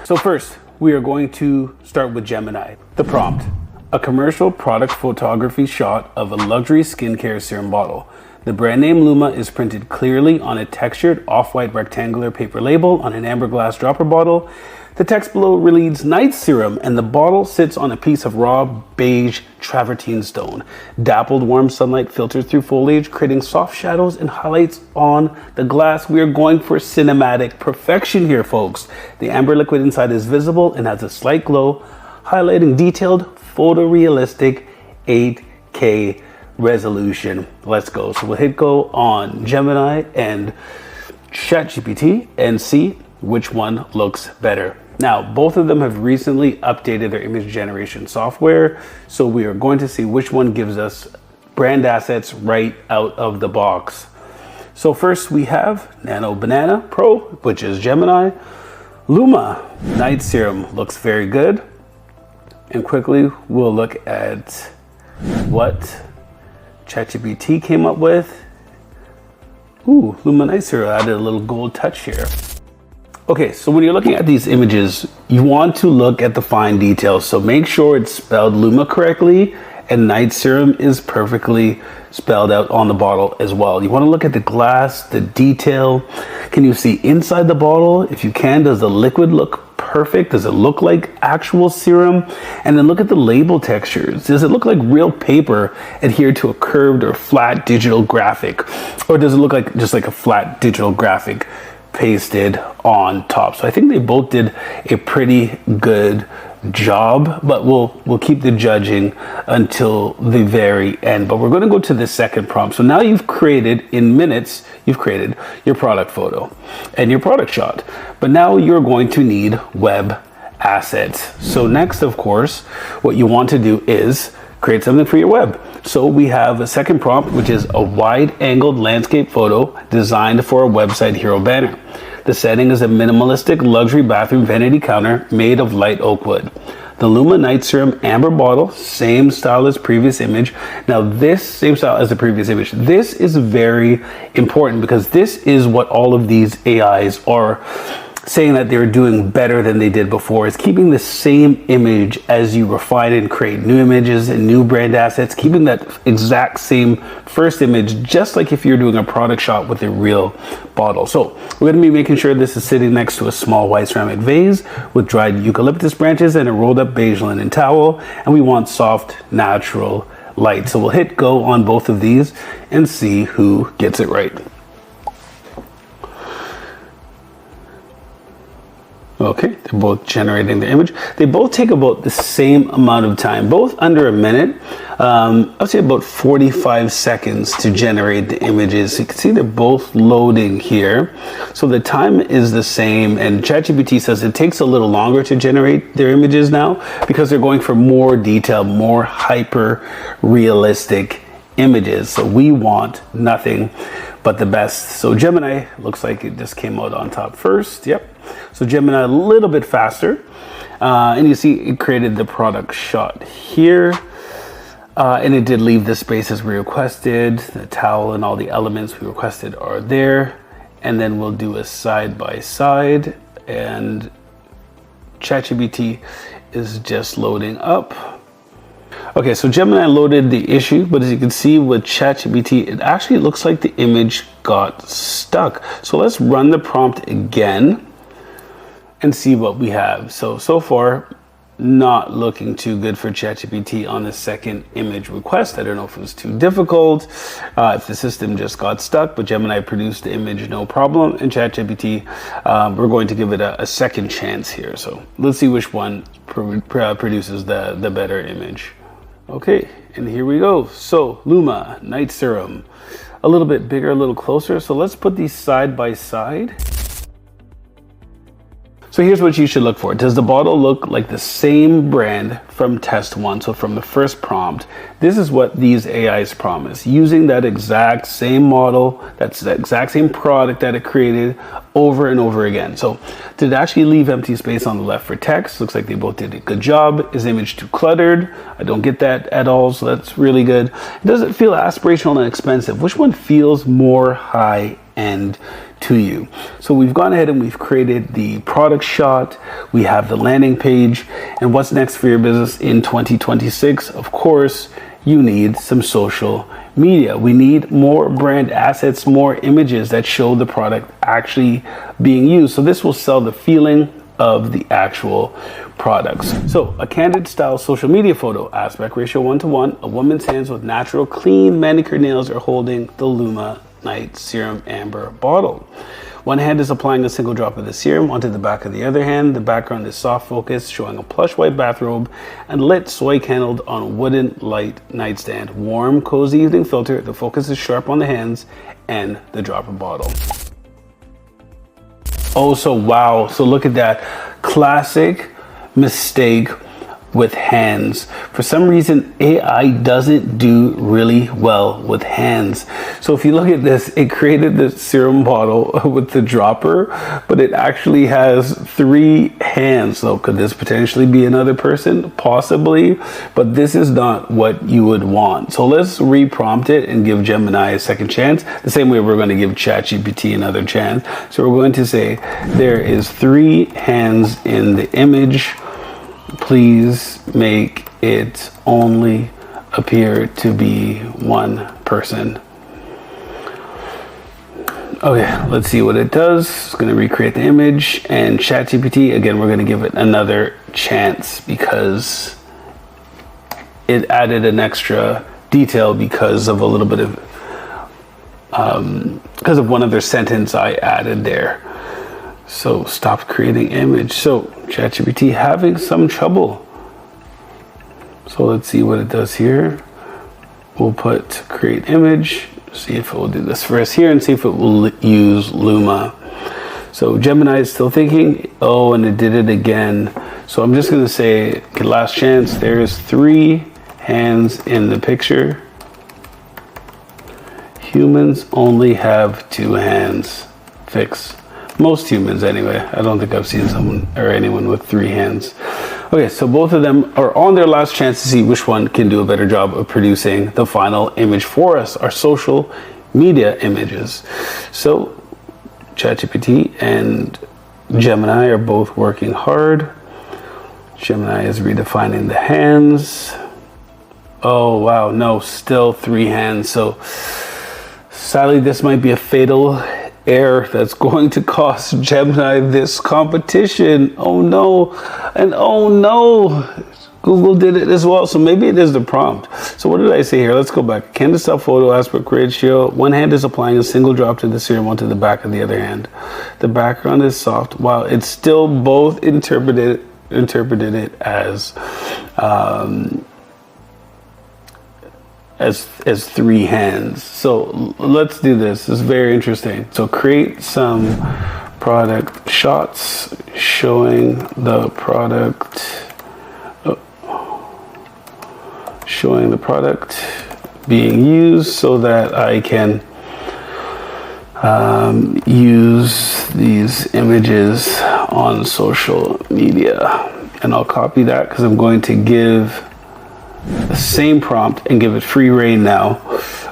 So first, we are going to start with Gemini. The prompt: a commercial product photography shot of a luxury skincare serum bottle. The brand name Luma is printed clearly on a textured off-white rectangular paper label on an amber glass dropper bottle. The text below reads night serum, and the bottle sits on a piece of raw beige travertine stone. Dappled warm sunlight filters through foliage, creating soft shadows and highlights on the glass. We are going for cinematic perfection here, folks. The amber liquid inside is visible and has a slight glow, highlighting detailed photorealistic 8K resolution. Let's go. So we'll hit go on Gemini and ChatGPT and see which one looks better. Now, both of them have recently updated their image generation software, so we are going to see which one gives us brand assets right out of the box. So first we have Nano Banana Pro, which is Gemini. Luma Night Serum looks very good. And quickly we'll look at what ChatGPT came up with. Ooh, Luma Night Serum added a little gold touch here. Okay, so when you're looking at these images, you want to look at the fine details. So make sure it's spelled Luma correctly and Night Serum is perfectly spelled out on the bottle as well. You want to look at the glass, the detail. Can you see inside the bottle? If you can, does the liquid look perfect? Does it look like actual serum? And then look at the label textures. Does it look like real paper adhered to a curved or flat digital graphic? Or does it look like just like a flat digital graphic pasted on top? So I think they both did a pretty good job, but we'll keep the judging until the very end. But we're going to go to the second prompt. So now you've created, in minutes, you've created your product photo and your product shot, but now you're going to need web assets. So next, of course, what you want to do is create something for your web. So we have a second prompt, which is a wide-angled landscape photo designed for a website hero banner. The setting is a minimalistic luxury bathroom vanity counter made of light oak wood. The Luma Night Serum amber bottle, same style as previous image. Now this, same style as the previous image. This is very important because this is what all of these AIs are saying that they're doing better than they did before, is keeping the same image as you refine and create new images and new brand assets, keeping that exact same first image, just like if you're doing a product shot with a real bottle. So we're going to be making sure this is sitting next to a small white ceramic vase with dried eucalyptus branches and a rolled up beige linen towel, and we want soft, natural light. So we'll hit go on both of these and see who gets it right. Okay, they're both generating the image. They both take about the same amount of time, both under a minute. I'd say about 45 seconds to generate the images. You can see they're both loading here. So the time is the same, and ChatGPT says it takes a little longer to generate their images now because they're going for more detail, more hyper realistic images. So we want nothing but the best. So Gemini looks like it just came out on top first. Yep. So Gemini a little bit faster, and you see it created the product shot here, and it did leave the spaces we requested. The towel and all the elements we requested are there, and then we'll do a side by side, and ChatGPT is just loading up. Okay, so Gemini loaded the issue, but as you can see with ChatGPT, it actually looks like the image got stuck. So let's run the prompt again and see what we have. So far, not looking too good for ChatGPT on the second image request. I don't know if it was too difficult, if the system just got stuck, but Gemini produced the image no problem, and ChatGPT, we're going to give it a second chance here. So let's see which one produces the better image. Okay, and here we go. So Luma Night Serum, a little bit bigger, a little closer. So let's put these side by side. So here's what you should look for. Does the bottle look like the same brand from test one? So from the first prompt, this is what these AIs promise. Using that exact same model, that's the exact same product that it created over and over again. So did it actually leave empty space on the left for text? Looks like they both did a good job. Is the image too cluttered? I don't get that at all, so that's really good. Does it feel aspirational and expensive? Which one feels more high end to you. So we've gone ahead and we've created the product shot. We have the landing page. And what's next for your business in 2026? Of course, you need some social media. We need more brand assets, more images that show the product actually being used. So this will sell the feeling of the actual products. So a candid style social media photo, aspect ratio 1:1, a woman's hands with natural clean manicured nails are holding the Luma Night Serum Amber bottle. One hand is applying a single drop of the serum onto the back of the other hand. The background is soft focus, showing a plush white bathrobe and lit soy candled on a wooden light nightstand. Warm, cozy evening filter. The focus is sharp on the hands and the dropper bottle. Oh, so wow. So look at that. Classic mistake with hands. For some reason, AI doesn't do really well with hands. So if you look at this, it created the serum bottle with the dropper, but it actually has 3 hands. So could this potentially be another person? Possibly, but this is not what you would want. So let's re-prompt it and give Gemini a second chance. The same way we're going to give ChatGPT another chance. So we're going to say there is 3 hands in the image. Please make it only appear to be one person. Okay, let's see what it does. It's going to recreate the image, and ChatGPT, again, we're going to give it another chance because it added an extra detail because of a little bit of because of one other sentence I added there. So stop creating image. So ChatGPT having some trouble. So let's see what it does here. We'll put create image, see if it will do this for us here and see if it will use Luma. So Gemini is still thinking, oh, and it did it again. So I'm just gonna say, okay, last chance, there's 3 hands in the picture. Humans only have 2 hands. Fix. Most humans anyway. I don't think I've seen someone or anyone with 3 hands. Okay, so both of them are on their last chance to see which one can do a better job of producing the final image for us, our social media images. So ChatGPT and Gemini are both working hard. Gemini is redefining the hands. Oh wow, no, still 3 hands. So sadly, this might be a fatal error that's going to cost Gemini this competition. Oh no, and oh no, Google did it as well. So maybe it is the prompt. So what did I say here? Let's go back. Candid style photo, aspect ratio. One hand is applying a single drop to the serum onto the back of the other hand. The background is soft. Wow, it's still both interpreted it as 3 hands. So let's do this. It's very interesting. So create some product shots showing the product being used so that I can use these images on social media. And I'll copy that because I'm going to give the same prompt and give it free reign now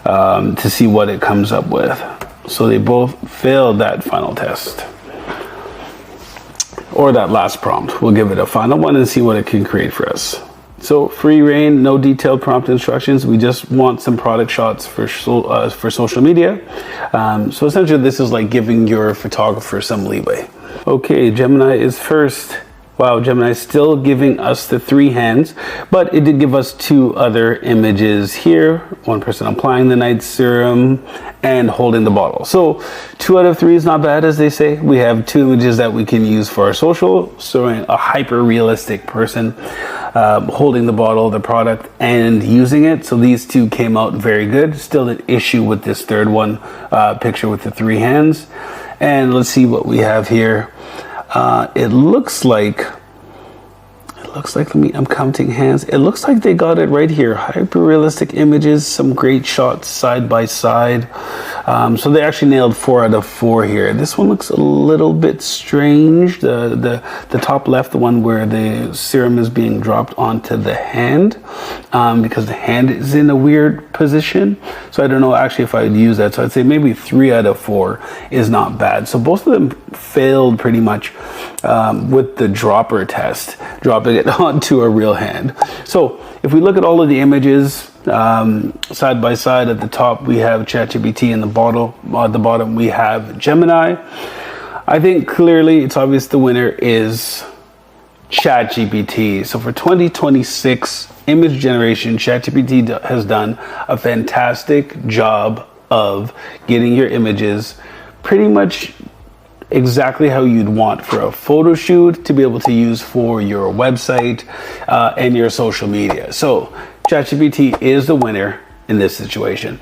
to see what it comes up with. So they both failed that final test, or that last prompt. We'll give it a final one and see what it can create for us. So free reign, no detailed prompt instructions. We just want some product shots for social media. So essentially this is like giving your photographer some leeway. Okay, Gemini is first. Wow, Gemini is still giving us the 3 hands, but it did give us 2 other images here. One person applying the night serum and holding the bottle. So 2 out of 3 is not bad, as they say. We have 2 images that we can use for our social, showing a hyper-realistic person holding the bottle, the product, and using it. So these 2 came out very good. Still an issue with this 3rd one, picture with the 3 hands. And let's see what we have here. It looks like, I'm counting hands. It looks like they got it right here. Hyper realistic images, some great shots side by side. So they actually nailed 4 out of 4 here. This one looks a little bit strange. The top left, the one where the serum is being dropped onto the hand, because the hand is in a weird position. So I don't know actually if I would use that. So I'd say maybe 3 out of 4 is not bad. So both of them failed pretty much with the dropper test, dropping it onto a real hand. So if we look at all of the images side by side, at the top we have ChatGPT, and at the bottom we have Gemini. I think clearly it's obvious the winner is ChatGPT. So for 2026 image generation, ChatGPT has done a fantastic job of getting your images pretty much exactly how you'd want for a photo shoot to be able to use for your website and your social media. So ChatGPT is the winner in this situation.